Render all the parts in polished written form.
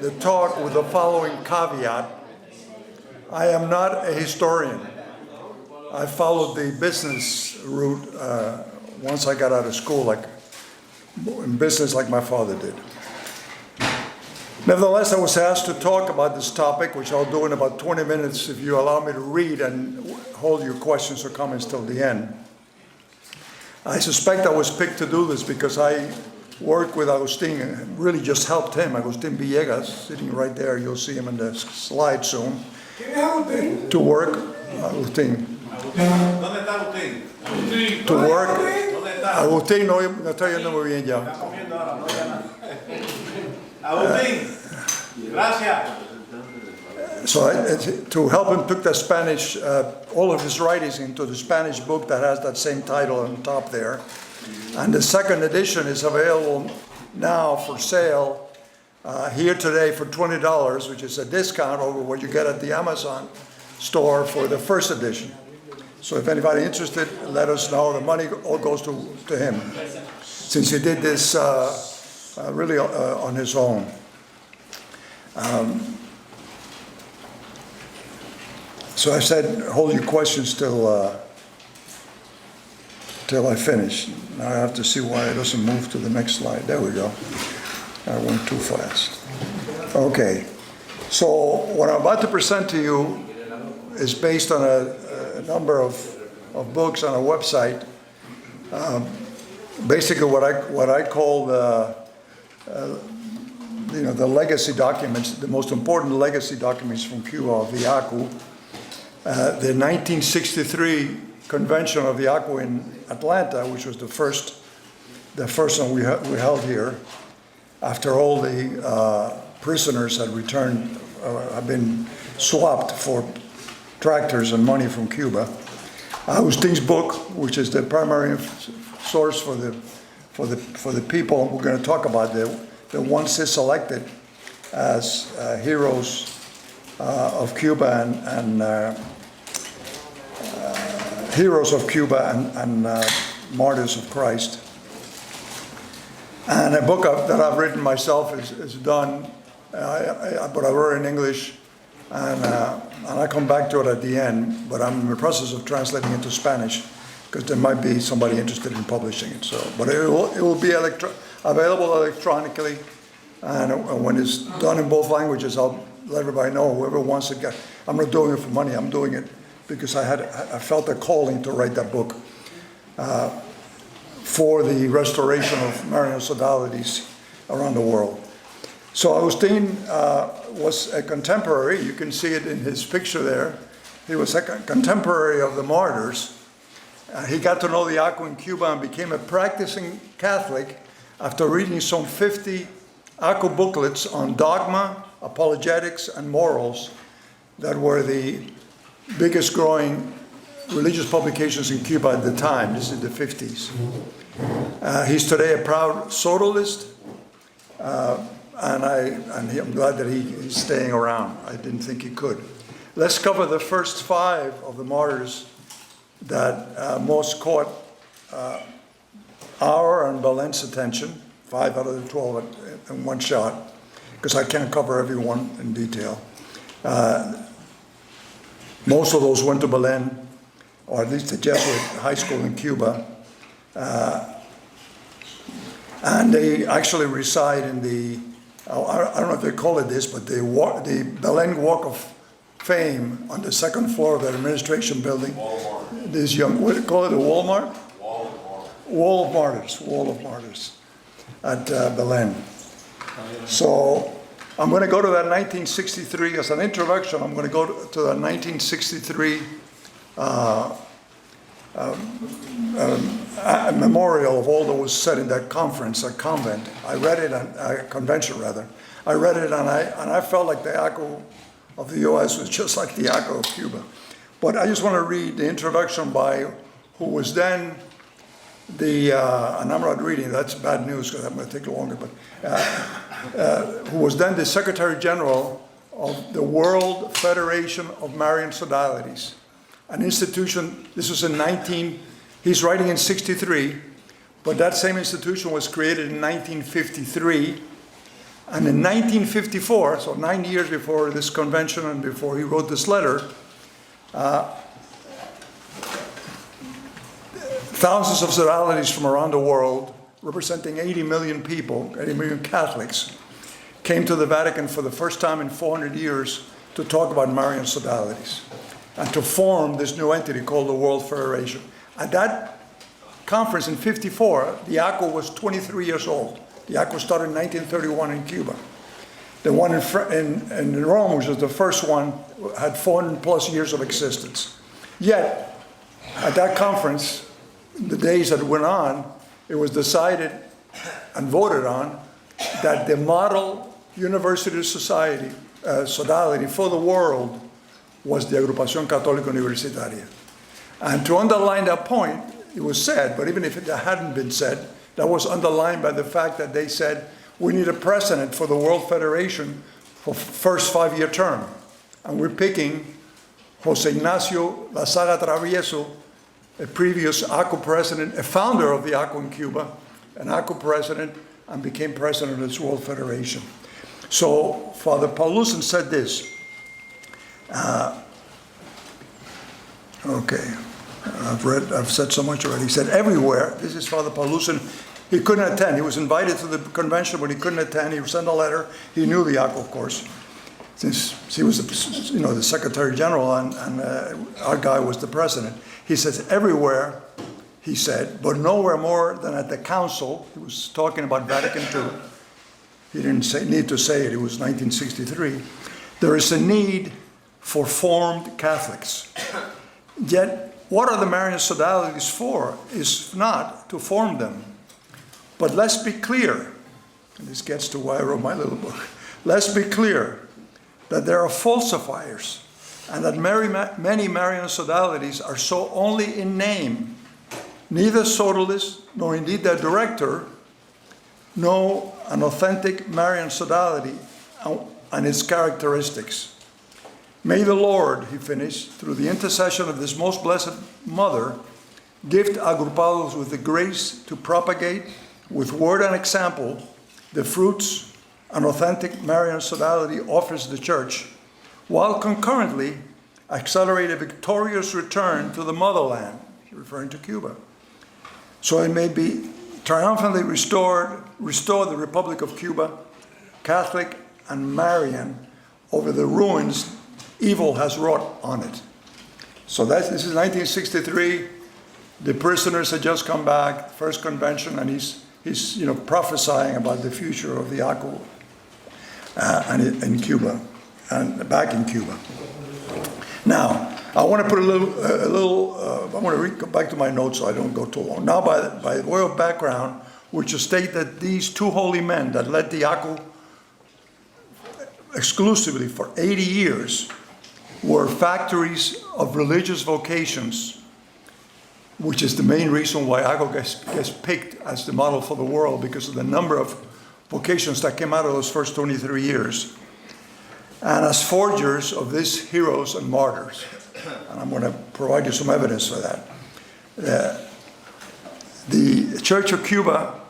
The talk with the following caveat. I am not a historian. I followed the business route once I got out of school, like in business like my father did. Nevertheless, I was asked to talk about this topic, which I'll do in about 20 minutes if you allow me to read and hold your questions or comments till the end. I suspect I was picked to do this because I worked with Agustin and really just helped him. Agustin Villegas, sitting right there, you'll see him in the slide soon. To work, Agustin. ¿Dónde está Agustín? To work. Agustin no está yendo muy bien ya. Agustín, gracias. So to help him took the Spanish, all of his writings into the Spanish book that has that same title on top there. And the second edition is available now for sale here today for $20, which is a discount over what you get at the Amazon store for the first edition. So if anybody interested, let us know. The money all goes to him, since he did this really on his own. So I said, hold your questions till I finish. Now I have to see why it doesn't move to the next slide. There we go. I went too fast. Okay. So what I'm about to present to you is based on a number of books on a website. Basically, what I call the legacy documents, the most important legacy documents from Cuba of the ACU. The 1963 convention of the ACU in Atlanta, which was the first one we held here, after all the prisoners had returned, had been swapped for tractors and money from Cuba. Agustin's book, which is the primary source for the people we're going to talk about, the ones they selected as heroes of Cuba and heroes of Cuba and martyrs of Christ. And a book that I've written myself is done, but I wrote it in English, and I come back to it at the end, but I'm in the process of translating it into Spanish, because there might be somebody interested in publishing it. So, but it will be available electronically, and when it's done in both languages, I'll let everybody know. Whoever wants it, I'm not doing it for money. I'm doing it because I felt a calling to write that book for the restoration of Marian sodalities around the world. So Agustin was a contemporary. You can see it in his picture there. He was a contemporary of the martyrs. He got to know the ACU in Cuba and became a practicing Catholic after reading some 50 ACU booklets on dogma, apologetics, and morals that were the biggest growing religious publications in Cuba at the time. This is the 50s. He's today a proud sodalist, and I'm glad that he's staying around. I didn't think he could. Let's cover the first 5 of the martyrs that most caught our and Belen's attention, 5 out of the 12 in one shot, because I can't cover everyone in detail. Most of those went to Belen, or at least the Jesuit high school in Cuba. And they actually reside in the, I don't know if they call it this, but the Belen Walk of Fame on the second floor of the administration building. Walmart. This young, what do you call it, a Walmart? Wall of Martyrs at Belen. So I'm going to go to that 1963, as an introduction, I'm going to go to the 1963 a memorial of all that was said in that conference, a convent. I read it, a convention rather. I read it and I felt like the ACU of the US was just like the ACU of Cuba. But I just want to read the introduction by who was then the, and I'm not reading, that's bad news because I'm going to take longer, but who was then the Secretary General of the World Federation of Marian Sodalities, an institution, this was in he's writing in 63, But that same institution was created in 1953. And in 1954, so 9 years before this convention and before he wrote this letter, thousands of sodalities from around the world, representing 80 million people, 80 million Catholics, came to the Vatican for the first time in 400 years to talk about Marian sodalities and to form this new entity called the World Federation. At that conference in 54, the ACU was 23 years old. The ACU started in 1931 in Cuba. The one in Rome, which was the first one, had 400 plus years of existence. Yet, at that conference, the days that went on, it was decided and voted on that the model university society, sodality for the world was the Agrupación Católica Universitaria. And to underline that point, it was said, but even if it hadn't been said, that was underlined by the fact that they said, we need a president for the World Federation for first 5-year term. And we're picking Jose Ignacio Lazaga Travieso, a previous ACU president, a founder of the ACU in Cuba, an ACU president, and became president of this World Federation. So Father Paulusen said this. I've said so much already. He said everywhere, this is Father Paulusen, he couldn't attend. He was invited to the convention, but he couldn't attend. He sent a letter. He knew the ACU, of course, since he was the Secretary General and our guy was the president. He says everywhere, he said, but nowhere more than at the council. He was talking about Vatican II. He didn't need to say it. It was 1963. There is a need for formed Catholics. Yet, what are the Marian sodalities for? Is not to form them. But let's be clear, and this gets to why I wrote my little book. Let's be clear that there are falsifiers, and that many Marian sodalities are so only in name. Neither sodalist, nor indeed their director, know an authentic Marian sodality and its characteristics. May the Lord, he finished, through the intercession of this most blessed Mother, gift agrupados with the grace to propagate, with word and example, the fruits an authentic Marian sodality offers the Church, while concurrently accelerate a victorious return to the motherland, referring to Cuba. So it may be triumphantly restore the Republic of Cuba, Catholic and Marian, over the ruins evil has wrought on it. So this is 1963. The prisoners had just come back, first convention, and he's prophesying about the future of the ACU in Cuba, and back in Cuba. Now, I want to put I want to go back to my notes so I don't go too long. Now, by way of background, we should state that these two holy men that led the ACU exclusively for 80 years were factories of religious vocations, which is the main reason why ACU gets picked as the model for the world, because of the number of vocations that came out of those first 23 years. And as forgers of these heroes and martyrs. And I'm going to provide you some evidence for that. The Church of Cuba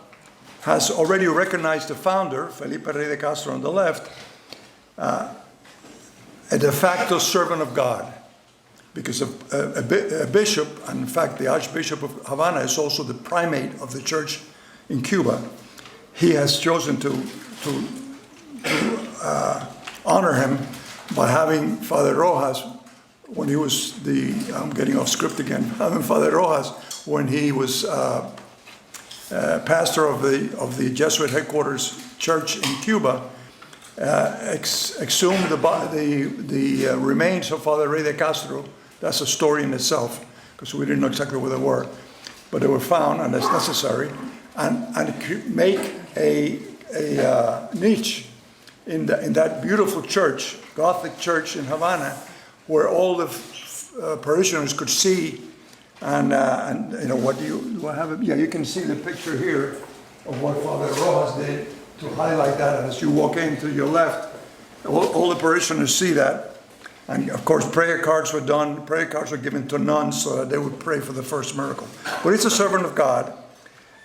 has already recognized the founder, Felipe Rey de Castro on the left, a de facto servant of God. Because a bishop, and in fact the Archbishop of Havana is also the primate of the church in Cuba, he has chosen to honor him by having Father Rojas, when he was I'm getting off script again, having Father Rojas, when he was pastor of the Jesuit headquarters church in Cuba, exhumed the remains of Father Rey de Castro. That's a story in itself, because we didn't know exactly where they were, but they were found, and that's necessary, and make a niche in that beautiful church, Gothic church in Havana, where all the parishioners could see, and what do you have? Yeah, you can see the picture here of what Father Rojas did to highlight that. And as you walk in to your left, all the parishioners see that. And of course, prayer cards were done. Prayer cards were given to nuns so that they would pray for the first miracle. But it's a servant of God.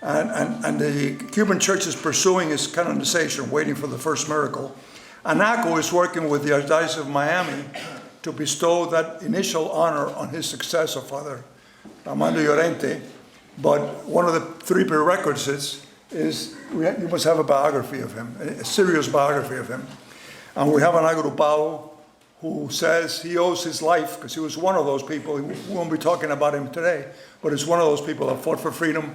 And the Cuban church is pursuing his canonization, waiting for the first miracle. And ACU is working with the Archdiocese of Miami to bestow that initial honor on his successor, Father Armando Llorente. But one of the three prerequisites is you must have a biography of him, a serious biography of him. And we have an agrupado who says he owes his life, because he was one of those people, we won't be talking about him today, but it's one of those people that fought for freedom,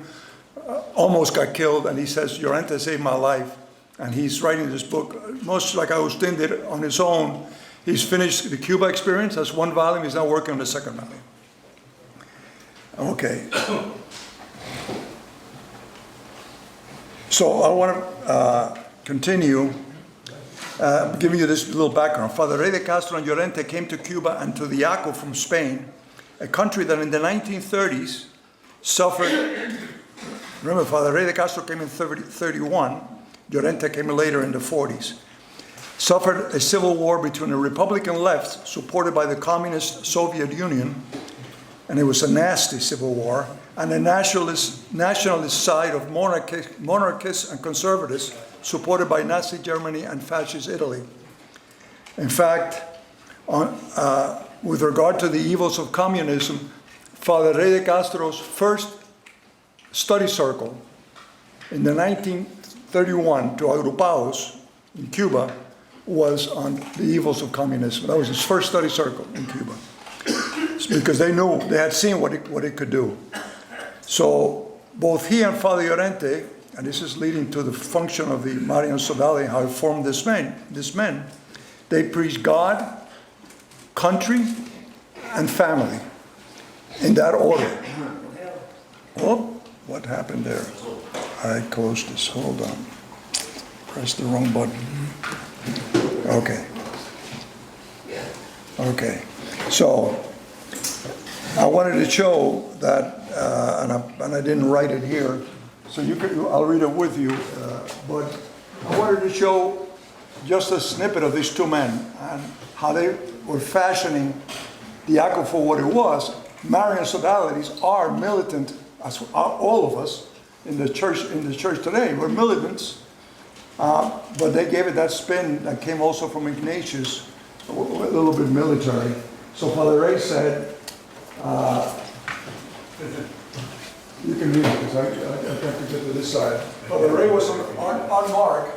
almost got killed, and he says, Llorente saved my life. And he's writing this book, much like Agustin did on his own. He's finished the Cuba experience, that's one volume, he's now working on the second volume. Okay. So I want to continue giving you this little background. Father Rey de Castro and Llorente came to Cuba and to the ACU from Spain, a country that in the 1930s suffered. Remember, Father Rey de Castro came in 31, Llorente came later in the 40s. Suffered a civil war between a Republican left supported by the Communist Soviet Union, and it was a nasty civil war, and a nationalist side of monarchists and conservatives supported by Nazi Germany and fascist Italy. In fact, with regard to the evils of communism, Father Rey de Castro's first study circle in the 1931 to Agrupados in Cuba was on the evils of communism. That was his first study circle in Cuba, because they knew, they had seen what it could do. So both he and Father Llorente, and this is leading to the function of the Marian sodality, how it formed this men, they preach God, country, and family, in that order. Oh, what happened there? I closed this, hold on. Pressed the wrong button. Okay. Okay, so I wanted to show that, and I didn't write it here, so I'll read it with you, but I wanted to show just a snippet of these two men and how they were fashioning the ACU for what it was. Marian sodalities are militant, as are all of us in the church today. We're militants, but they gave it that spin that came also from Ignatius, a little bit military. So Father Rey said, you can read it because I have to get to this side. Father Rey was on mark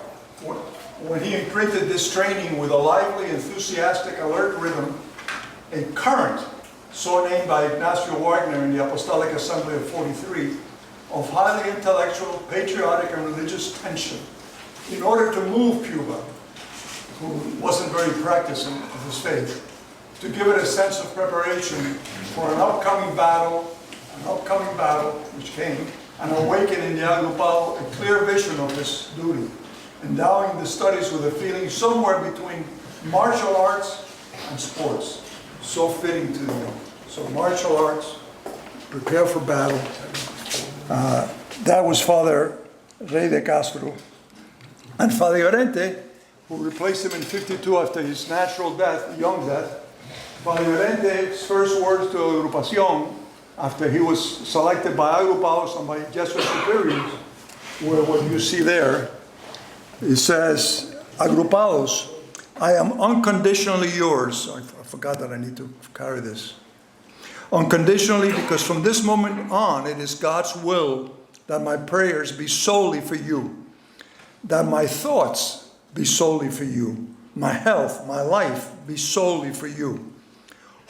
when he imprinted this training with a lively, enthusiastic, alert rhythm, a current, so named by Ignacio Wagner in the Apostolic Assembly of 43, of highly intellectual, patriotic, and religious tension, in order to move Cuba, who wasn't very practicing of his faith, to give it a sense of preparation for an upcoming battle which came, and awaken in the Agrupado a clear vision of this duty, endowing the studies with a feeling somewhere between martial arts and sports, so fitting to them. So martial arts, prepare for battle. That was Father Rey de Castro. And Father Llorente, who replaced him in 52 after his natural death, young death. Father Llorente's first words to Agrupación, after he was selected by Agrupados and by Jesuit superiors, were what you see there. It says, Agrupados, I am unconditionally yours. I forgot that I need to carry this. Unconditionally, because from this moment on, it is God's will that my prayers be solely for you, that my thoughts be solely for you, my health, my life be solely for you.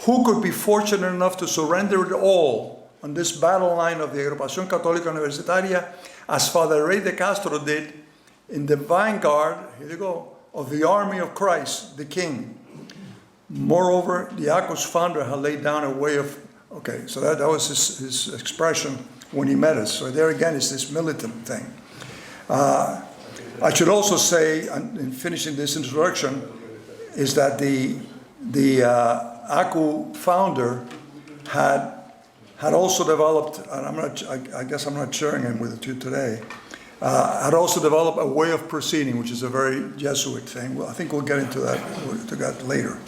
Who could be fortunate enough to surrender it all on this battle line of the Agrupación Católica Universitaria, as Father Rey de Castro did in the vanguard, here you go, of the army of Christ, the King. Moreover, the ACU's founder had laid down a way of, okay, so that was his expression when he met us. So there again is this militant thing. I should also say, in finishing this introduction, is that the ACU founder had also developed, and I guess I'm not sharing it with you today, had also developed a way of proceeding, which is a very Jesuit thing. Well, I think we'll get into that later.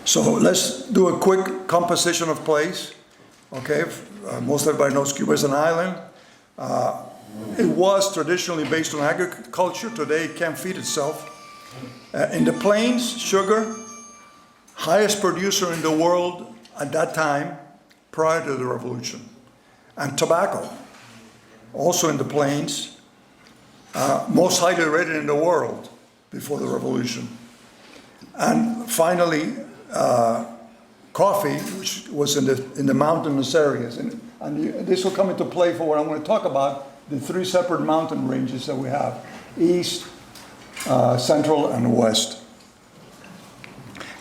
So let's do a quick composition of place. Okay, most everybody knows Cuba is an island. It was traditionally based on agriculture. Today it can't feed itself. In the plains, sugar, highest producer in the world at that time prior to the revolution. And tobacco, also in the plains, most highly rated in the world before the revolution. And finally, coffee, which was in the mountainous areas. And this will come into play for what I'm going to talk about, the three separate mountain ranges that we have, east, central, and west.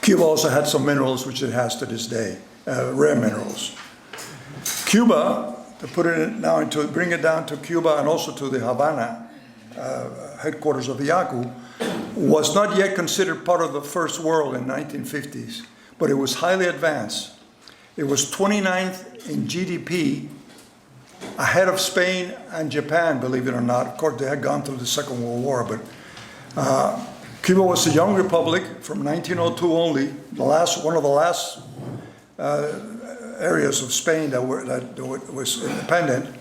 Cuba also had some minerals, which it has to this day, rare minerals. Cuba, to put it now bring it down to Cuba and also to the Havana, headquarters of the ACU, was not yet considered part of the first world in the 1950s, but it was highly advanced. It was 29th in GDP, ahead of Spain and Japan, believe it or not. Of course, they had gone through the Second World War, but Cuba was a young republic from 1902 only, one of the last areas of Spain that was independent,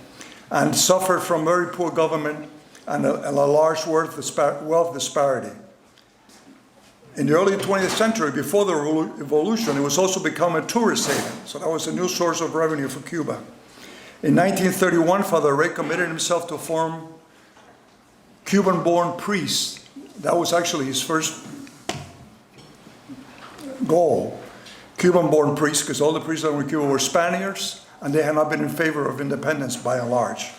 and suffered from very poor government and a large wealth disparity. In the early 20th century, before the revolution, it was also become a tourist haven, so that was a new source of revenue for Cuba. In 1931, Father Ray committed himself to form Cuban-born priests. That was actually his first goal. Cuban-born priests, because all the priests that were in Cuba were Spaniards, and they had not been in favor of independence by and large.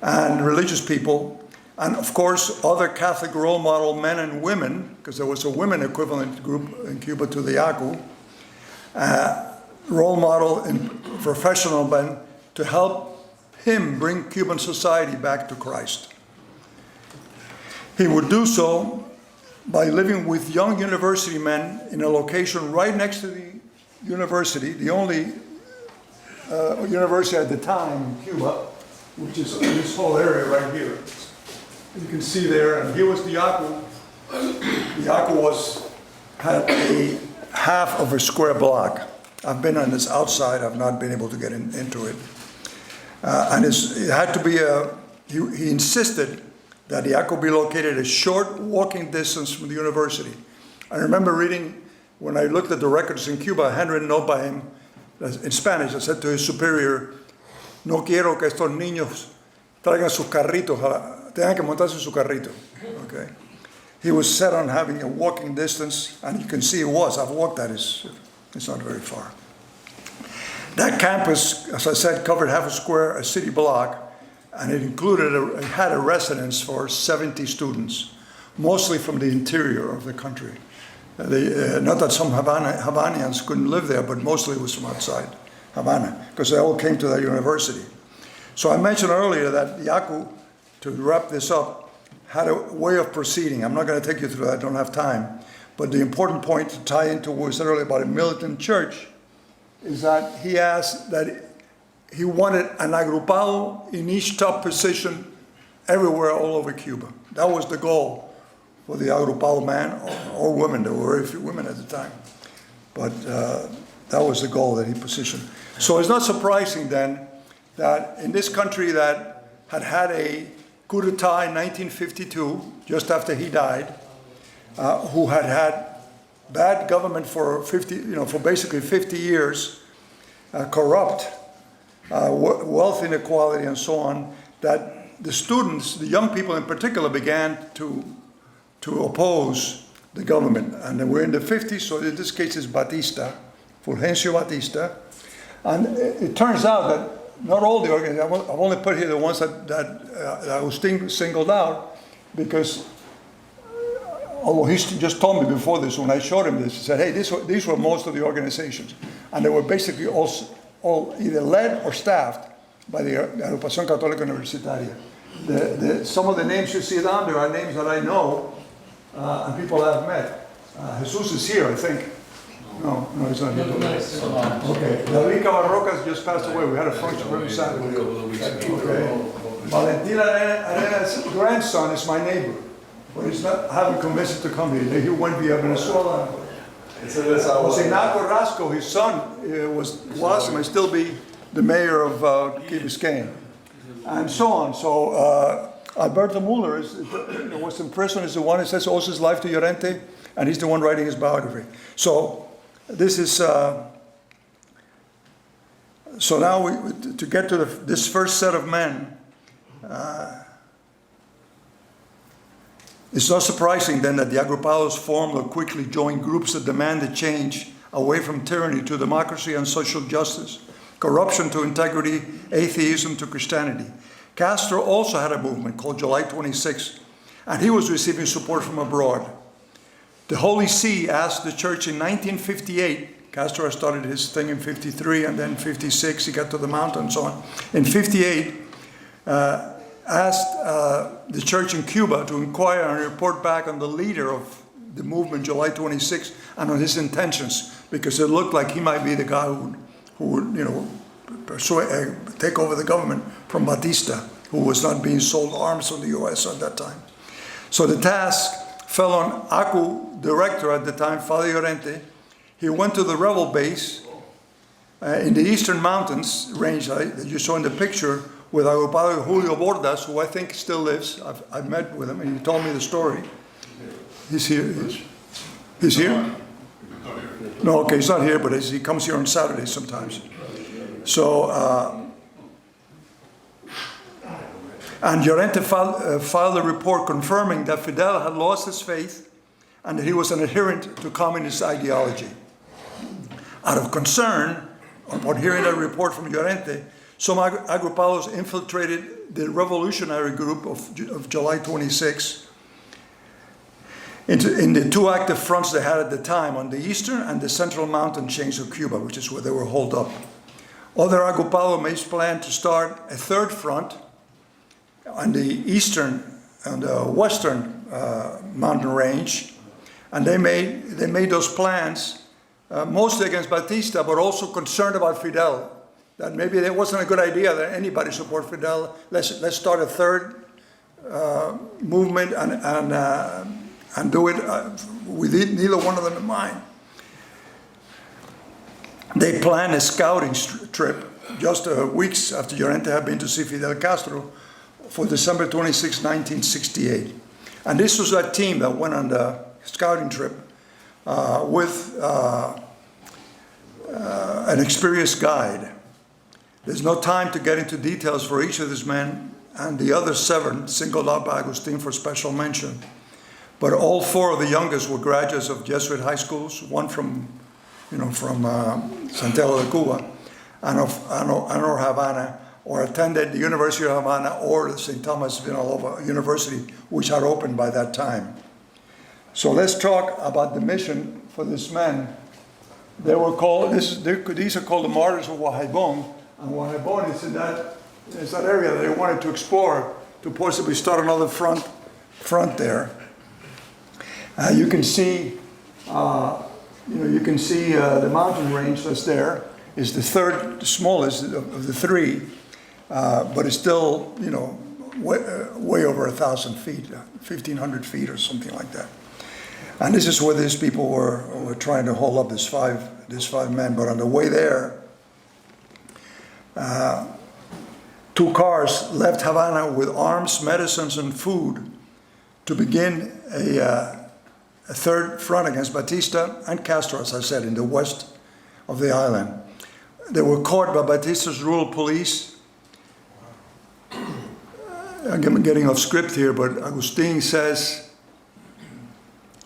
And religious people, and of course other Catholic role model men and women, because there was a women equivalent group in Cuba to the ACU, role model and professional men to help him bring Cuban society back to Christ. He would do so by living with young university men in a location right next to the university, the only university at the time in Cuba, which is this whole area right here. You can see there, and here was the ACU. The ACU had a half of a square block. I've been on this outside, I've not been able to get into it. And it had to be he insisted that the ACU be located a short walking distance from the university. I remember reading, when I looked at the records in Cuba, a handwritten note by him in Spanish that said to his superior, "No quiero que estos niños traigan sus carritos, tengan que montarse en su carrito." Okay. He was set on having a walking distance, and you can see it was. I've walked that, it's not very far. That campus, as I said, covered half a square, a city block, and it had a residence for 70 students, mostly from the interior of the country. Not that some Havanians couldn't live there, but mostly it was from outside Havana, because they all came to that university. So I mentioned earlier that the ACU, to wrap this up, had a way of proceeding. I'm not going to take you through that, I don't have time. But the important point to tie into what we said earlier about a militant church is that he asked that he wanted an agrupado in each top position everywhere all over Cuba. That was the goal for the agrupado man or women. There were very few women at the time. But that was the goal that he positioned. So it's not surprising then that in this country that had had a coup d'etat in 1952, just after he died, who had had bad government for basically 50 years, corrupt, wealth inequality and so on, that the students, the young people in particular, began to oppose the government. And we're in the 50s, so in this case it's Batista, Fulgencio Batista. And it turns out that not all the organizations, I've only put here the ones that was singled out, because although he just told me before this, when I showed him this, he said, hey, these were most of the organizations. And they were basically all either led or staffed by the Agrupación Católica Universitaria. Some of the names you see down there are names that I know and people I've met. Jesus is here, I think. No, he's not here. Okay. David Cabarrocas just passed away. We had a function for him Saturday. Okay. Valentina Arena's grandson is my neighbor, but he's not. I haven't convinced him to come here. He went via Venezuela. Jose Naco Rasco, his son, was and may still be the mayor of Key Biscayne. and so on. So Alberto Muller was in prison, is the one who says owes his life to Llorente, and he's the one writing his biography. So this is, so now to get to this first set of men, it's not surprising then that the Agrupados formed or quickly joined groups that demanded change away from tyranny to democracy and social justice, corruption to integrity, atheism to Christianity. Castro also had a movement called July 26, and he was receiving support from abroad. The Holy See asked the church in 1958, Castro had started his thing in 53, and then 56, he got to the mountains, and so on. In 58, asked the church in Cuba to inquire and report back on the leader of the movement, July 26, and on his intentions, because it looked like he might be the guy who would, take over the government from Batista, who was not being sold arms from the U.S. at that time. So the task fell on ACU director at the time, Father Llorente. He went to the rebel base in the eastern mountains range that you saw in the picture with Agrupado Julio Bordas, who I think still lives. I've met with him, and he told me the story. He's here. He's here? No, okay, he's not here, but he comes here on Saturdays sometimes. So, and Llorente filed a report confirming that Fidel had lost his faith and that he was an adherent to communist ideology. Out of concern, upon hearing that report from Llorente, some Agrupados infiltrated the revolutionary group of July 26 in the two active fronts they had at the time, on the eastern and the central mountain chains of Cuba, which is where they were holed up. Other Agrupados made plans to start a third front on the eastern and western mountain range, and they made those plans mostly against Batista, but also concerned about Fidel. That maybe it wasn't a good idea that anybody support Fidel. Let's start a third movement and do it with neither one of them in mind. They planned a scouting trip just weeks after Llorente had been to see Fidel Castro for December 26, 1968. And this was that team that went on the scouting trip with an experienced guide. There's no time to get into details for each of these men, and the other 7 singled out by Agustin for special mention. But all 4 of the youngest were graduates of Jesuit high schools, one from Santiago de Cuba and or Havana, or attended the University of Havana or the St. Thomas Villanova University, which had opened by that time. So let's talk about the mission for these men. They were called, these are called the martyrs of Wajibon, and Wajibon is in that area that they wanted to explore to possibly start another front there. You can see, the mountain range that's there is the third, the smallest of the 3, but it's still, way over 1,000 feet, 1,500 feet or something like that. And this is where these people were trying to hold up these five men. But on the way there, 2 cars left Havana with arms, medicines, and food to begin a third front against Batista and Castro, as I said, in the west of the island. They were caught by Batista's rural police. I'm getting off script here, but Agustin says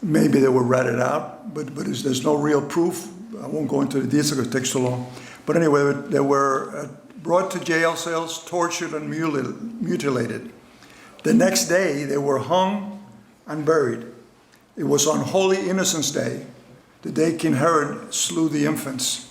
maybe they were ratted out, but there's no real proof. I won't go into the details because it takes too long. But anyway, they were brought to jail cells, tortured and mutilated. The next day, they were hung and buried. It was on Holy Innocents' Day, the day King Herod slew the infants.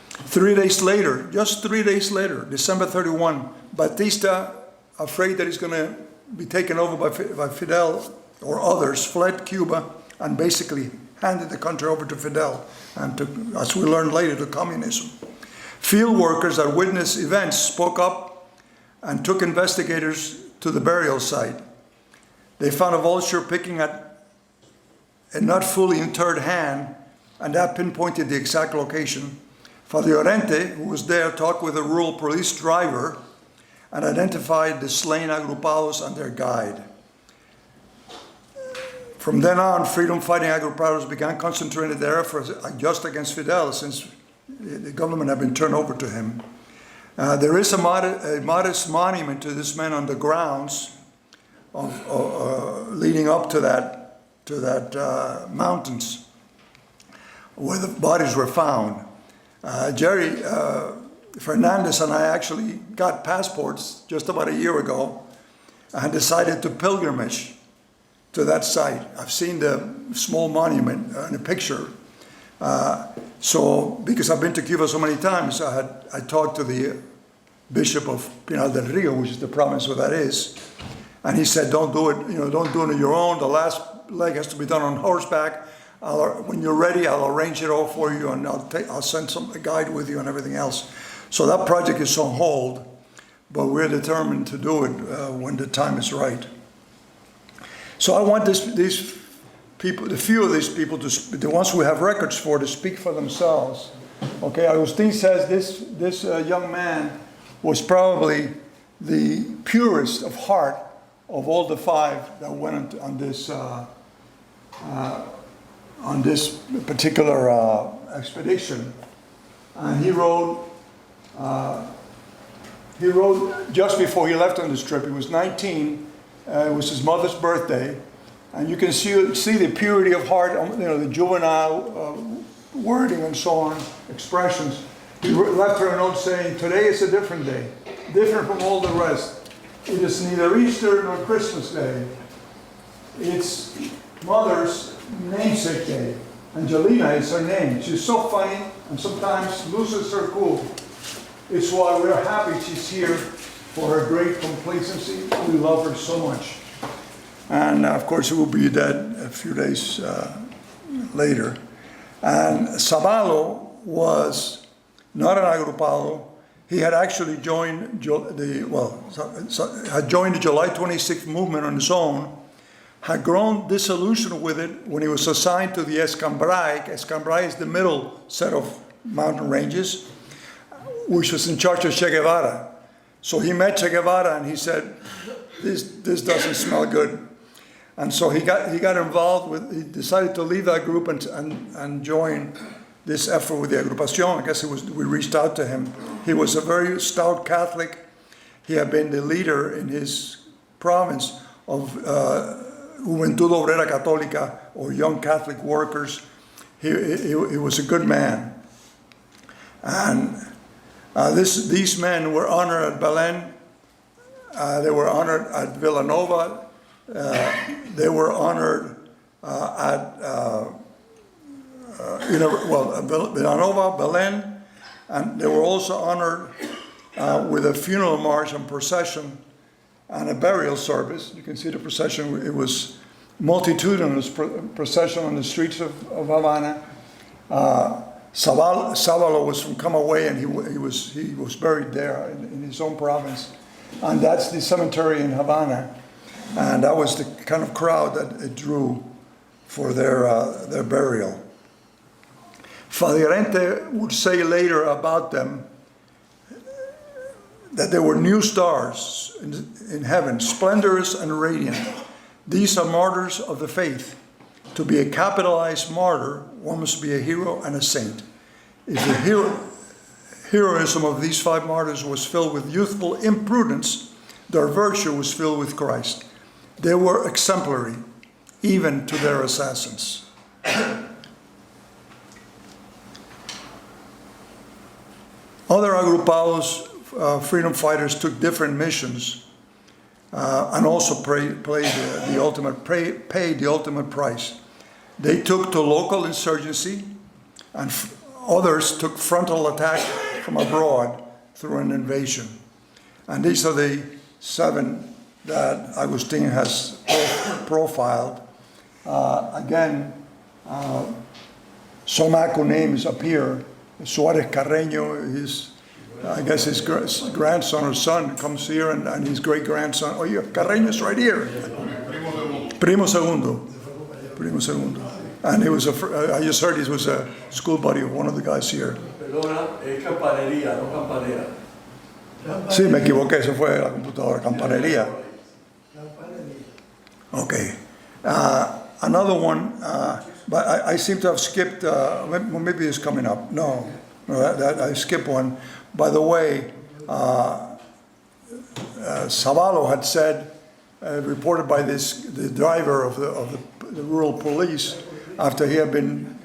3 days later, just 3 days later, December 31, Batista, afraid that he's going to be taken over by Fidel or others, fled Cuba and basically handed the country over to Fidel and to, as we learned later, to communism. Field workers that witnessed events spoke up and took investigators to the burial site. They found a vulture picking at a not fully interred hand, and that pinpointed the exact location. Father Llorente, who was there, talked with a rural police driver and identified the slain agrupados and their guide. From then on, freedom-fighting agrupados began concentrating their efforts just against Fidel, since the government had been turned over to him. There is a modest monument to this man on the grounds of leading up to that mountains where the bodies were found. Jerry Fernandez and I actually got passports just about a year ago and decided to pilgrimage to that site. I've seen the small monument in a picture. So, because I've been to Cuba so many times, I talked to the Bishop of Pinar del Rio, which is the province where that is, and he said, "Don't do it. Don't do it on your own. The last leg has to be done on horseback. When you're ready, I'll arrange it all for you, and I'll send a guide with you and everything else." So that project is on hold, but we're determined to do it when the time is right. So I want these people, the few of these people, the ones who have records for, to speak for themselves. Okay, Agustin says this young man was probably the purest of heart of all the five that went on this particular expedition. And he wrote just before he left on this trip. He was 19. It was his mother's birthday. And you can see the purity of heart, the juvenile wording and so on, expressions. He left her a note saying, "Today is a different day, different from all the rest. It is neither Easter nor Christmas Day. It's Mother's namesake day. Angelina is her name. She's so funny and sometimes loses her cool. It's why we're happy she's here for her great complacency. We love her so much." And of course, he will be dead a few days later. And Zavallo was not an agrupado. He had actually joined the July 26th movement on his own, had grown disillusioned with it when he was assigned to the Escambray. Escambray is the middle set of mountain ranges, which was in charge of Che Guevara. So he met Che Guevara and he said, this doesn't smell good. And so he got involved he decided to leave that group and join this effort with the Agrupación. I guess we reached out to him. He was a very stout Catholic. He had been the leader in his province of Juventud Obrera Católica, or Young Catholic Workers. He was a good man. And these men were honored at Belén. They were honored at Villanova. They were honored at Villanova, Belén, and they were also honored with a funeral march and procession and a burial service. You can see the procession. It was multitudinous procession on the streets of Havana. Zavallo was from Camagüey, and he was buried there in his own province, and that's the cemetery in Havana. And that was the kind of crowd that it drew for their burial. Father Llorente would say later about them that they were new stars in heaven, splendorous and radiant. These are martyrs of the faith. To be a capitalized martyr, one must be a hero and a saint. If the heroism of these five martyrs was filled with youthful imprudence, their virtue was filled with Christ. They were exemplary, even to their assassins. Other agrupados, freedom fighters, took different missions and also paid the ultimate price. They took to local insurgency, and others took frontal attack from abroad through an invasion. And these are the 7 that Agustin has profiled. Again, Somaco names appear. Suarez Carreño, I guess his grandson or son comes here, and his great-grandson. Oh, yeah, Carreño's right here. Primo Segundo. And he was I just heard he was a school buddy of one of the guys here. Perdona, es campanería, no campanera. Sí, me equivoqué, eso fue la computadora, campanería. Okay. Another one, but I seem to have skipped, maybe it's coming up. No, I skipped one. By the way, Savalo had said, reported by the driver of the rural police, after he had been,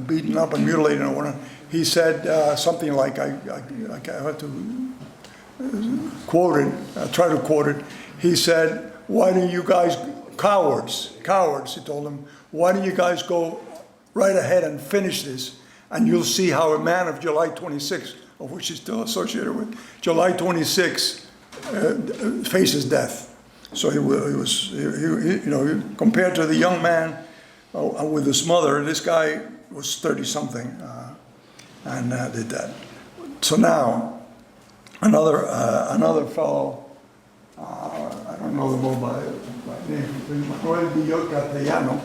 beaten up and mutilated and whatnot, he said something like, I have to quote it, try to quote it. He said, "Why don't you guys, cowards," he told them, "why don't you guys go right ahead and finish this, and you'll see how a man of July 26, of which he's still associated with, July 26, faces death." So he was, compared to the young man with his mother, this guy was 30-something and did that. So now, another fellow, I don't know them all by name, Manuel Villor Castellano,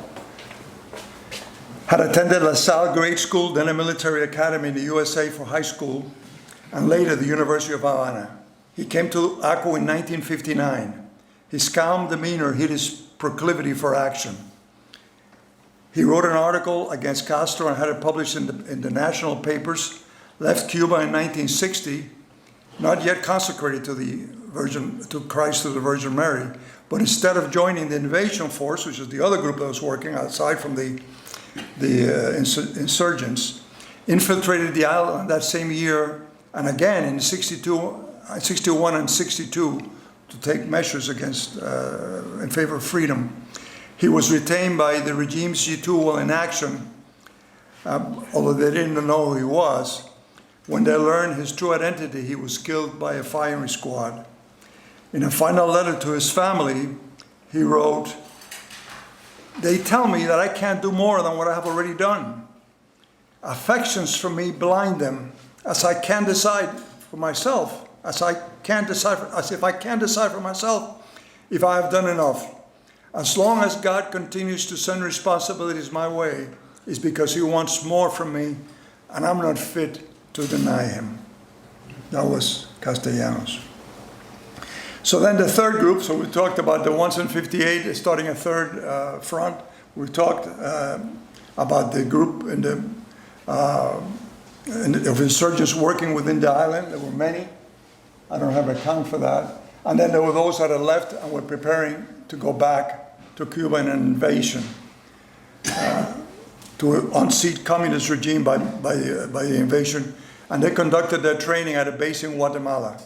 had attended La Salle grade school, then a military academy in the USA for high school, and later the University of Havana. He came to ACU in 1959. His calm demeanor hid his proclivity for action. He wrote an article against Castro and had it published in the national papers, left Cuba in 1960, not yet consecrated to Christ through the Virgin Mary, but instead of joining the invasion force, which is the other group that was working outside from the insurgents, infiltrated the island that same year, and again in 61 and 62, to take measures against, in favor of freedom. He was retained by the regime's G2 while in action, although they didn't know who he was. When they learned his true identity, he was killed by a firing squad. In a final letter to his family, he wrote, "They tell me that I can't do more than what I have already done. Affections for me blind them, as I can't decide for myself, as if I can't decide for myself if I have done enough. As long as God continues to send responsibilities my way, it's because he wants more from me, and I'm not fit to deny him." That was Castellanos. So then the third group, so we talked about the ones in 58 starting a third front. We talked about the group of insurgents working within the island. There were many. I don't have a count for that. And then there were those that had left and were preparing to go back to Cuba in an invasion, to unseat communist regime by the invasion. And they conducted their training at a base in Guatemala.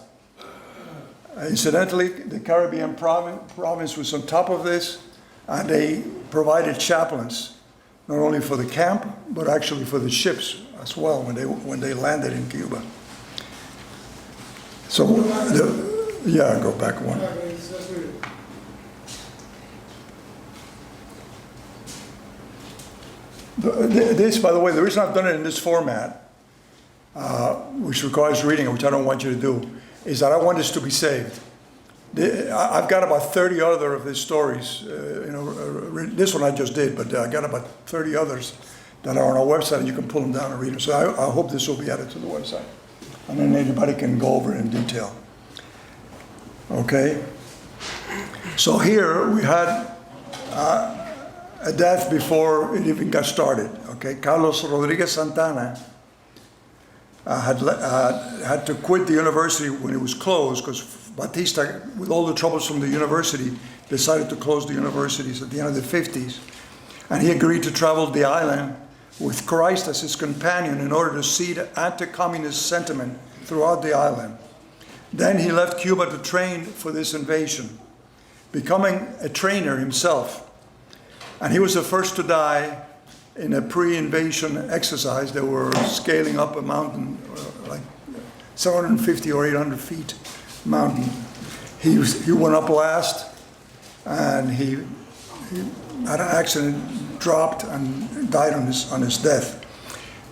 Incidentally, the Caribbean province was on top of this, and they provided chaplains, not only for the camp, but actually for the ships as well when they landed in Cuba. So, go back one. This, by the way, the reason I've done it in this format, which requires reading, which I don't want you to do, is that I want this to be saved. I've got about 30 other of these stories. This one I just did, but I got about 30 others that are on our website, and you can pull them down and read them. So I hope this will be added to the website, and then anybody can go over it in detail. Okay. So here we had a death before it even got started. Okay, Carlos Rodriguez Santana had to quit the university when it was closed because Batista, with all the troubles from the university, decided to close the universities at the end of the 50s. And he agreed to travel the island with Christ as his companion in order to seed anti-communist sentiment throughout the island. Then he left Cuba to train for this invasion, becoming a trainer himself. And he was the first to die in a pre-invasion exercise. They were scaling up a mountain, like 750 or 800 feet mountain. He went up last, and he had an accident, dropped, and died on his death.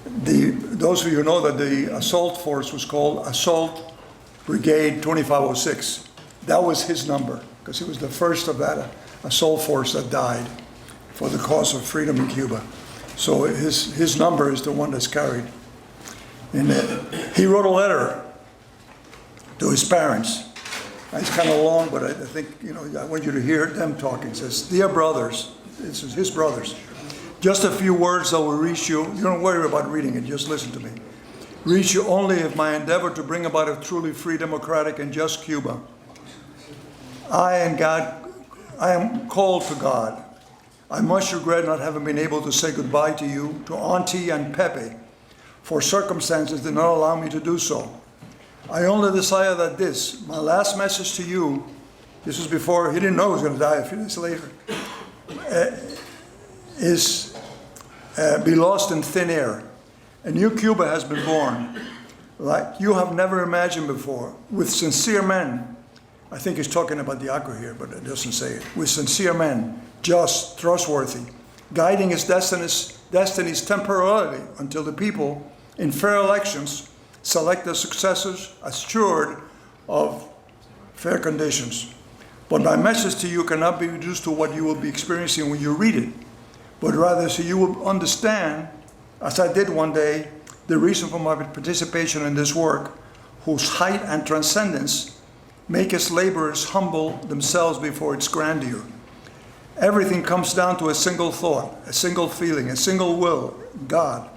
Those of you who know that the assault force was called Assault Brigade 2506. That was his number, because he was the first of that assault force that died for the cause of freedom in Cuba. So his number is the one that's carried. And he wrote a letter to his parents. It's kind of long, but I think, I want you to hear them talking. It says, "Dear brothers," this is his brothers, "just a few words that will reach you. You don't worry about reading it, just listen to me. Reach you only if my endeavor to bring about a truly free, democratic, and just Cuba. I am called to God. I much regret not having been able to say goodbye to you, to Auntie and Pepe, for circumstances did not allow me to do so. I only desire that this, my last message to you," this was before, he didn't know he was going to die a few days later, be lost in thin air. A new Cuba has been born, like you have never imagined before, with sincere men. I think he's talking about the Agua here, but it doesn't say it. With sincere men, just, trustworthy, guiding his destinies temporarily until the people, in fair elections, select their successors assured of fair conditions. But my message to you cannot be reduced to what you will be experiencing when you read it, but rather so you will understand, as I did one day, the reason for my participation in this work, whose height and transcendence make its laborers humble themselves before its grandeur. Everything comes down to a single thought, a single feeling, a single will, God.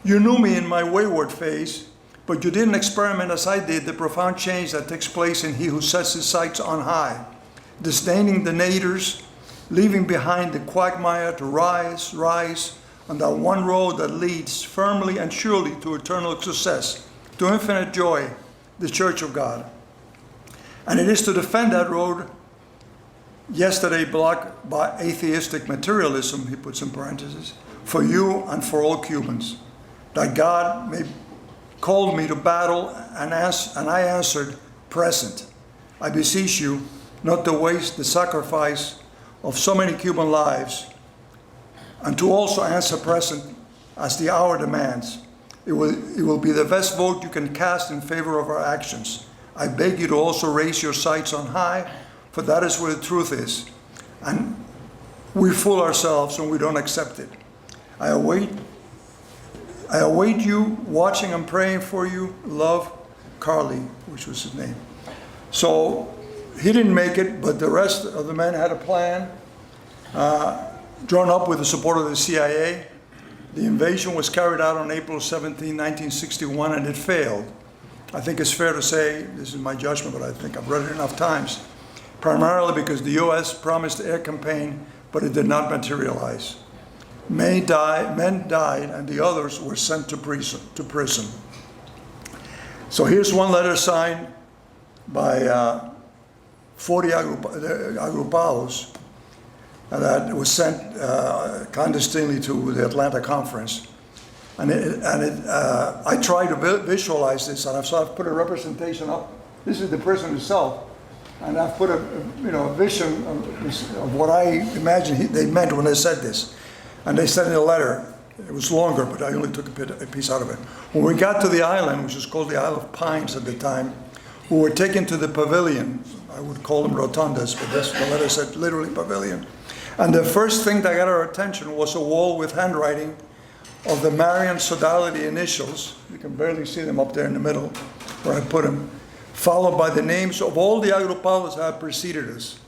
You knew me in my wayward phase, but you didn't experiment as I did the profound change that takes place in he who sets his sights on high, disdaining the naders, leaving behind the quagmire to rise on that one road that leads firmly and surely to eternal success, to infinite joy, the Church of God. And it is to defend that road, yesterday blocked by atheistic materialism, he puts in parentheses, for you and for all Cubans, that God may call me to battle, and I answered, present. I beseech you not to waste the sacrifice of so many Cuban lives, and to also answer present as the hour demands. It will be the best vote you can cast in favor of our actions. I beg you to also raise your sights on high, for that is where the truth is. And we fool ourselves when we don't accept it. I await you, watching and praying for you. Love, Carly, which was his name. So he didn't make it, but the rest of the men had a plan, drawn up with the support of the CIA. The invasion was carried out on April 17, 1961, and it failed. I think it's fair to say, this is my judgment, but I think I've read it enough times, primarily because the U.S. promised air campaign, but it did not materialize. Men died, and the others were sent to prison. So here's one letter signed by 40 agrupados that was sent clandestinely to the Atlanta conference. I tried to visualize this, and so I've put a representation up. This is the prison itself, and I've put a vision of what I imagine they meant when they said this. And they sent in a letter. It was longer, but I only took a piece out of it. When we got to the island, which was called the Isle of Pines at the time, we were taken to the pavilion. I would call them rotundas, but the letter said literally pavilion. And the first thing that got our attention was a wall with handwriting of the Marian sodality initials. You can barely see them up there in the middle where I put them, followed by the names of all the agrupados that had preceded us.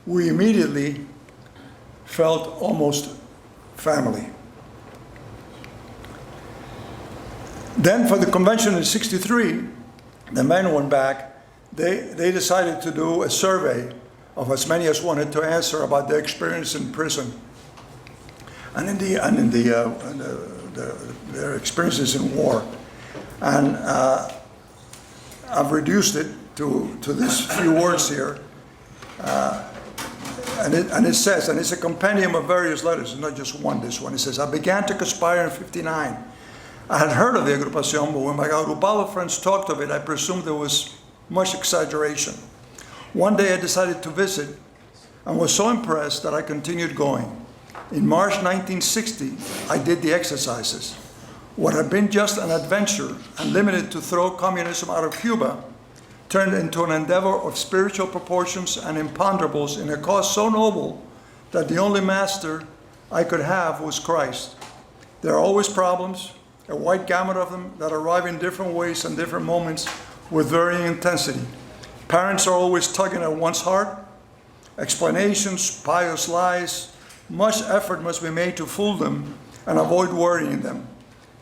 We immediately felt almost family. Then for the convention in '63, the men went back. They decided to do a survey of as many as wanted to answer about their experience in prison and their experiences in war. And I've reduced it to these few words here. And it says, and it's a compendium of various letters, not just one, this one. It says, I began to conspire in '59. I had heard of the Agrupación, but when my agrupado friends talked of it, I presumed there was much exaggeration. One day I decided to visit and was so impressed that I continued going. In March 1960, I did the exercises. What had been just an adventure and limited to throw communism out of Cuba turned into an endeavor of spiritual proportions and imponderables in a cause so noble that the only master I could have was Christ. There are always problems, a wide gamut of them that arrive in different ways and different moments with varying intensity. Parents are always tugging at one's heart. Explanations, pious lies, much effort must be made to fool them and avoid worrying them.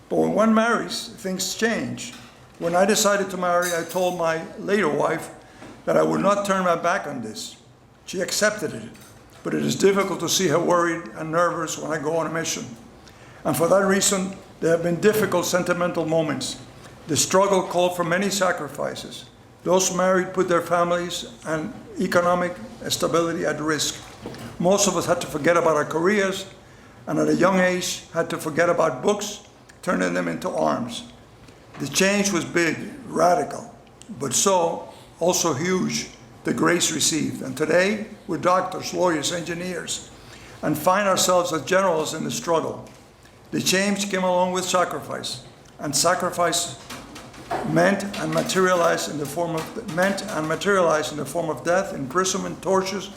But when one marries, things change. When I decided to marry, I told my later wife that I would not turn my back on this. She accepted it, but it is difficult to see her worried and nervous when I go on a mission. And for that reason, there have been difficult sentimental moments. The struggle called for many sacrifices. Those married put their families and economic stability at risk. Most of us had to forget about our careers, and at a young age had to forget about books, turning them into arms. The change was big, radical, but so also huge, the grace received. And today, we're doctors, lawyers, engineers, and find ourselves as generals in the struggle. The change came along with sacrifice, and sacrifice meant and materialized in the form of death, imprisonment, tortures,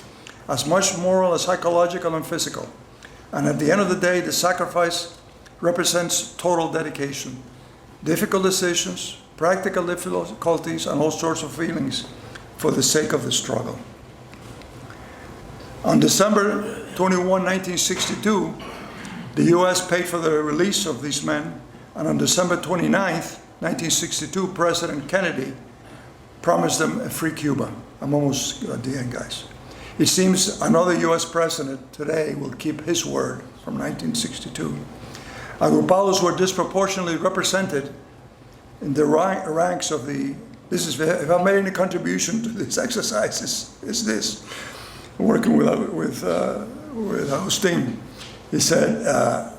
as much moral as psychological and physical. And at the end of the day, the sacrifice represents total dedication. Difficult decisions, practical difficulties, and all sorts of feelings for the sake of the struggle. On December 21, 1962, the U.S. paid for the release of these men, and on December 29th, 1962, President Kennedy promised them a free Cuba. I'm almost at the end, guys. It seems another U.S. president today will keep his word from 1962. Agrupados were disproportionately represented in the ranks of the, if I made any contribution to this exercise, it's this. Working with Agustin, he said of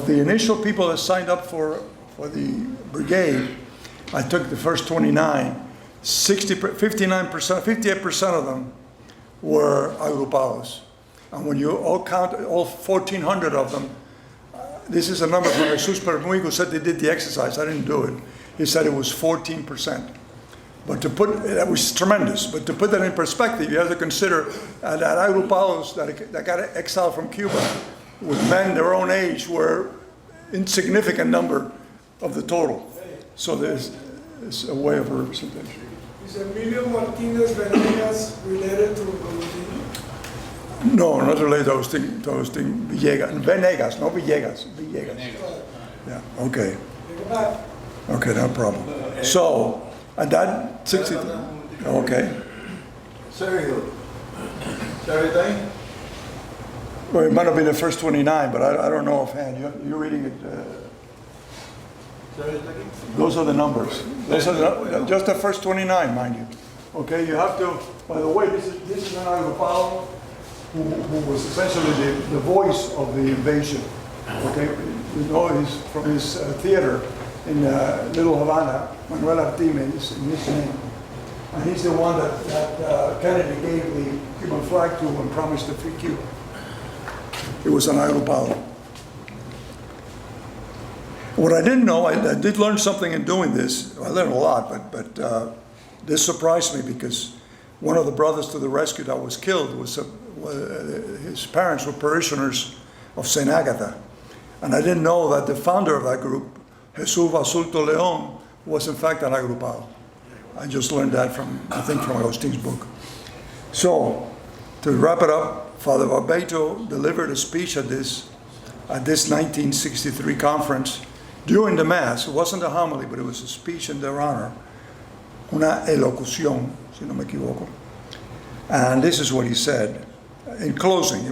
the initial people that signed up for the brigade, I took the first 29, 58% of them were agrupados. And when you all count all 1,400 of them, this is a number from Jesus Permuy, who said they did the exercise. I didn't do it. He said it was 14%. But that was tremendous. But to put that in perspective, you have to consider that agrupados that got exiled from Cuba with men their own age were insignificant number of the total. So there's a way of representation. Is Emilio Martinez Venegas related to Agustin? No, not related to Agustin Villegas. Venegas, no Villegas. Villegas. Yeah, okay. Okay, no problem. So, and that 60. Okay. Sergio, everything? Well, it might have been the first 29, but I don't know offhand. You're reading it. Those are the numbers. Those are just the first 29, mind you. Okay, you have to. By the way, this is an agrupado who was essentially the voice of the invasion. Okay, you know he's from his theater in Little Havana. Manuel Artime is in his name, and he's the one that Kennedy gave the Cuban flag to and promised to free Cuba. It was an agrupado. What I didn't know, I did learn something in doing this. I learned a lot, but this surprised me because one of the brothers to the rescue that was killed his parents were parishioners of St. Agatha. And I didn't know that the founder of that group, Jesus Basulto León, was in fact an agrupado. I just learned that from Agustin's book. So, to wrap it up, Father Barbeito delivered a speech at this 1963 conference during the Mass. It wasn't a homily, but it was a speech in their honor. Una elocución, si no me equivoco. And this is what he said. In closing,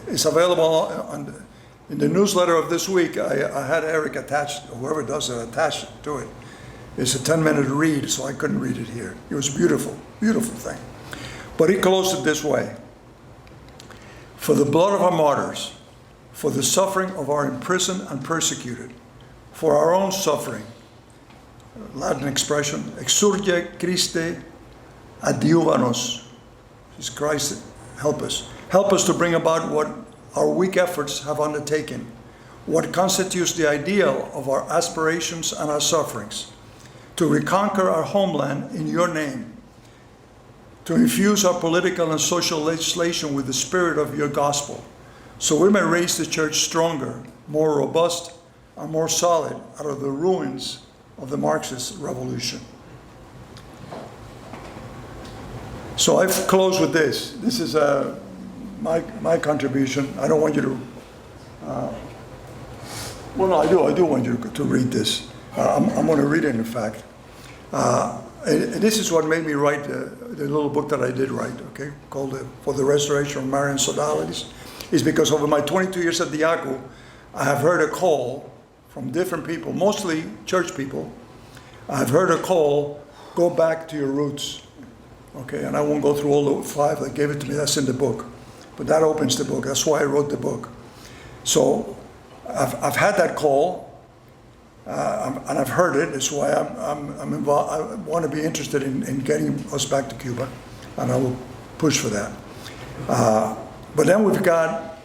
it's available in the newsletter of this week. I had Eric attached, whoever does it, attached to it. It's a 10-minute read, so I couldn't read it here. It was beautiful, beautiful thing. But he closed it this way. For the blood of our martyrs, for the suffering of our imprisoned and persecuted, for our own suffering, Latin expression, exsurge Christe adiuvanos. Christ, help us. Help us to bring about what our weak efforts have undertaken, what constitutes the ideal of our aspirations and our sufferings, to reconquer our homeland in your name, to infuse our political and social legislation with the spirit of your gospel, so we may raise the church stronger, more robust, are more solid out of the ruins of the Marxist revolution. So I've closed with this. This is my contribution. I don't want you to, well, no, I do want you to read this. I'm going to read it, in fact. And this is what made me write the little book that I did write, okay, called For the Restoration of Marian Sodalities, is because over my 22 years at the ACU, I have heard a call from different people, mostly church people. I've heard a call, go back to your roots, okay, and I won't go through all the 5 that gave it to me, that's in the book, but that opens the book, that's why I wrote the book. So I've had that call, and I've heard it. That's why I'm involved. I want to be interested in getting us back to Cuba, and I will push for that. But then we've got,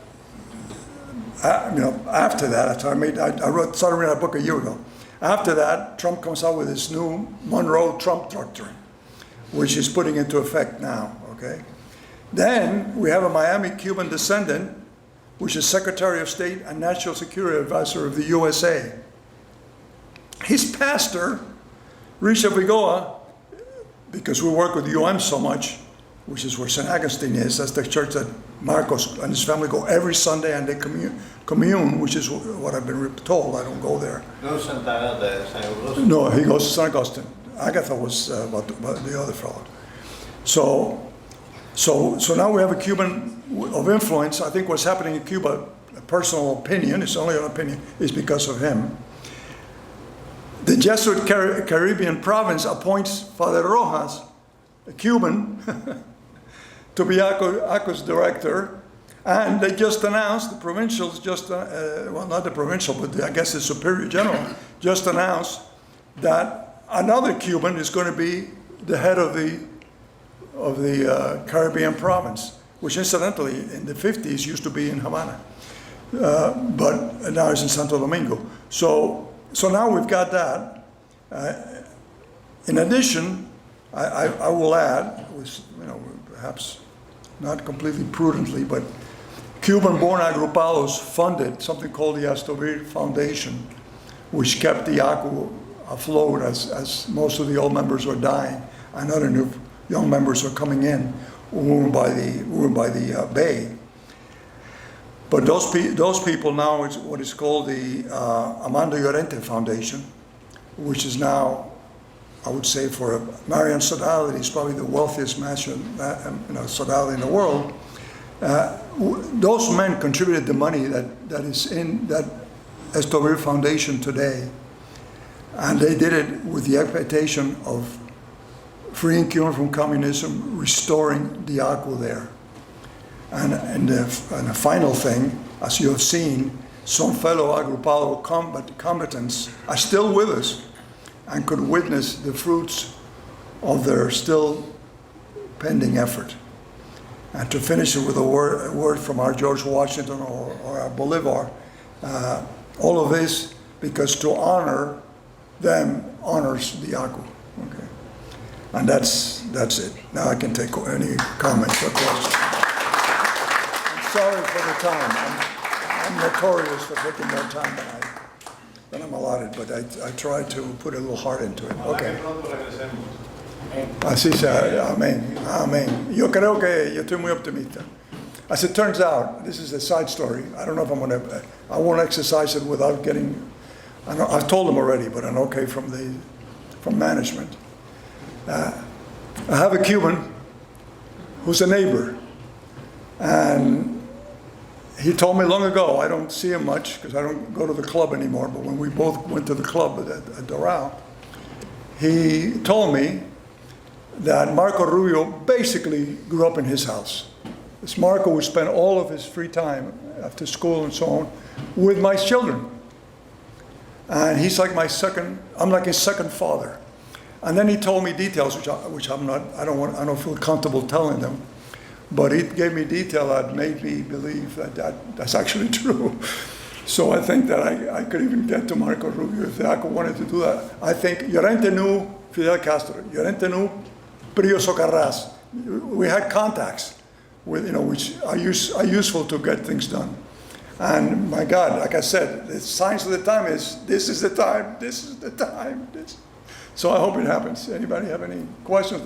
after that, I started reading that book a year ago. After that, Trump comes out with this new Monroe-Trump doctrine, which is putting into effect now. Okay. Then we have a Miami Cuban descendant, which is Secretary of State and National Security Advisor of the USA. His pastor, Risha Vigoa, because we work with UM so much, which is where St. Augustine is, that's the church that Marcos and his family go every Sunday and they commune, which is what I've been told. I don't go there. No, Santa Agatha, San Augustine. No, he goes to St. Augustine. Agatha was about the other fellow. So now we have a Cuban of influence. I think what's happening in Cuba, a personal opinion, it's only an opinion, is because of him. The Jesuit Caribbean province appoints Father Rojas, a Cuban, to be ACU's director, and they just announced, the provincials well, not the provincial, but I guess the Superior General, just announced that another Cuban is going to be the head of the Caribbean province, which incidentally in the 50s used to be in Havana, but now it's in Santo Domingo. So now we've got that. In addition, I will add, perhaps not completely prudently, but Cuban-born agrupados funded something called the Astovir Foundation, which kept the ACU afloat as most of the old members were dying and other new young members were coming in, who were by the bay. But those people now, it's what is called the Armando Llorente Foundation, which is now, I would say, for Marian sodality, is probably the wealthiest sodality in the world. Those men contributed the money that is in that Estovir Foundation today, and they did it with the expectation of freeing Cuba from communism, restoring the ACU there. And the final thing, as you have seen, some fellow agrupado combatants are still with us and could witness the fruits of their still pending effort. And to finish it with a word from our George Washington or our Bolivar, all of this because to honor them honors the ACU. Okay. And that's it. Now I can take any comments or questions. Sorry for the time. I'm notorious for taking more time than I'm allotted, but I try to put a little heart into it. Okay. Así sea. Amén. Amén. Yo creo que yo estoy muy optimista. As it turns out, this is a side story. I don't know if I won't exercise it without getting, I've told them already, but an okay from management. I have a Cuban who's a neighbor, and he told me long ago, I don't see him much because I don't go to the club anymore, but when we both went to the club at Doral, he told me that Marco Rubio basically grew up in his house. This Marco would spend all of his free time after school and so on with my children. And he's like I'm like his second father. And then he told me details, which I don't feel comfortable telling them. But he gave me detail that made me believe that's actually true. So I think that I could even get to Marco Rubio if the ACU wanted to do that. I think Llorente knew Fidel Castro. Llorente knew Prio Socarrás. We had contacts with, which are useful to get things done. And my God, like I said, the signs of the time is, this is the time, this is the time. So I hope it happens. Anybody have any questions?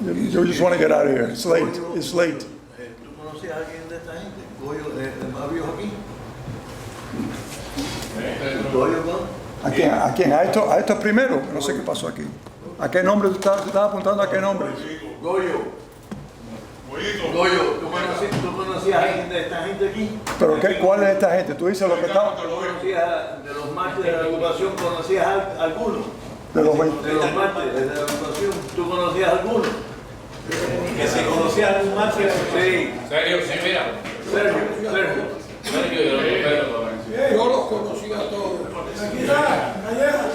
You just want to get out of here. It's late. It's late. ¿Tú conocías a alguien de esta gente? ¿Goyo, más viejos aquí? ¿Goyo, no? ¿A quién? A esto primero. No sé qué pasó aquí. ¿A qué nombre tú estabas apuntando? ¿A qué nombre? Goyo. Goyo, ¿tú conocías a alguien de esta gente aquí? ¿Pero qué? ¿Cuál es esta gente? Tú dices lo que está... ¿Tú conocías de los mártires de la agrupación? ¿Conocías a alguno? De los 20. De los mártires de la agrupación, ¿tú conocías a alguno? ¿Que se conocía a algún mártir? Sí. Sergio, sí, mira. Sergio, Yo los conocí a todos. Aquí está, Calleja.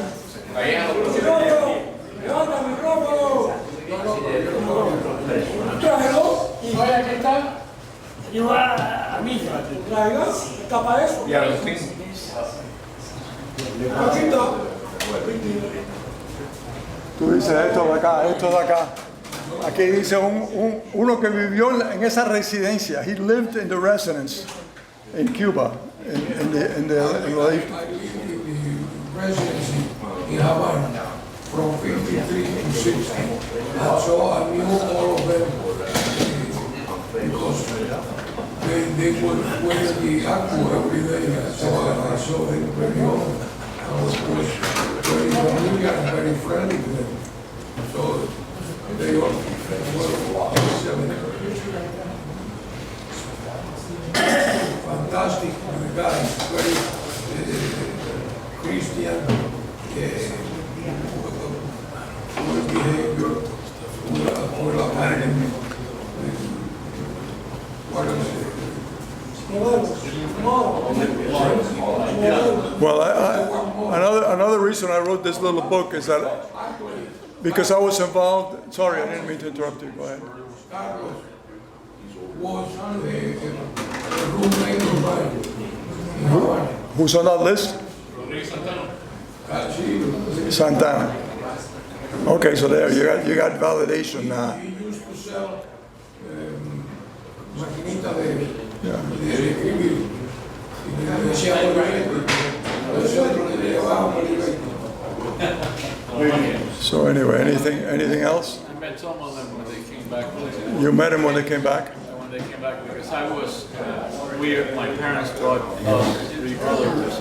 levanta el micrófono. Tráelo. Y vaya, aquí está. Lleva a mí. Traiga. Está para eso. Y Agustín. Aquí está. Tú dices esto de acá, esto de acá. Aquí dice uno que vivió en esa residencia. He lived in the residence in Cuba. In the I live in the residency in Havana from 53 to 60. And so I knew all of them because they would wear the aqua every day. So I saw them very often. I was very familiar and very friendly with them. So they all were excellent. Fantastic guys, very Christian, good behavior, good academy. What else? Well, another reason I wrote this little book is that because I was involved. Sorry, I didn't mean to interrupt you. Go ahead. Carlos was the roommate of mine in Havana. Who's on that list? Santana. Okay, so there you got validation now. He used to sell maquinita de escribir. Y le decía a Llorente, nosotros le llevábamos Llorente. So anyway, anything else? I met some of them when they came back. You met him when they came back? When they came back, because I was, my parents brought us 3 brothers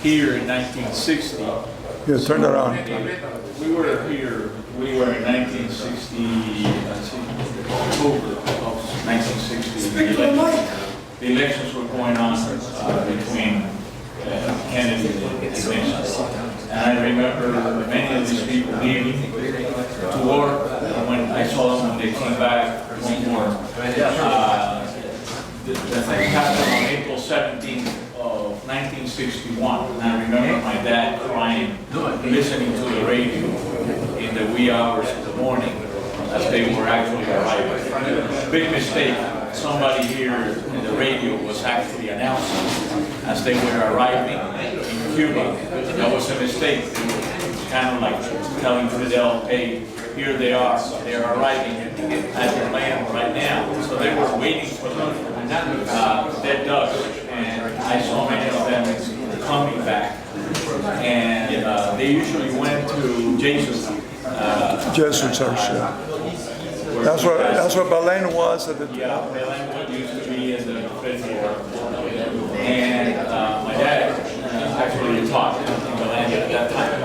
here in 1960. Yeah, turn it around. We were here, we were in 1960, October of 1960. The elections were going on between Kennedy and Nixon. And I remember many of these people leaving to war. And when I saw them when they came back one more, the thing happened on April 17th of 1961. And I remember my dad crying, listening to the radio in the wee hours of the morning as they were actually arriving. Big mistake. Somebody here in the radio was actually announcing as they were arriving in Cuba. That was a mistake. They were kind of like telling Fidel, hey, here they are. They're arriving at the land right now. So they were waiting for them, dead ducks. And I saw many of them coming back. And they usually went to Jesus. Jesuit Church, yeah. That's where Belen was at the time. Yeah, Belen used to be in the fifth floor. And my dad actually taught in Belen at that time.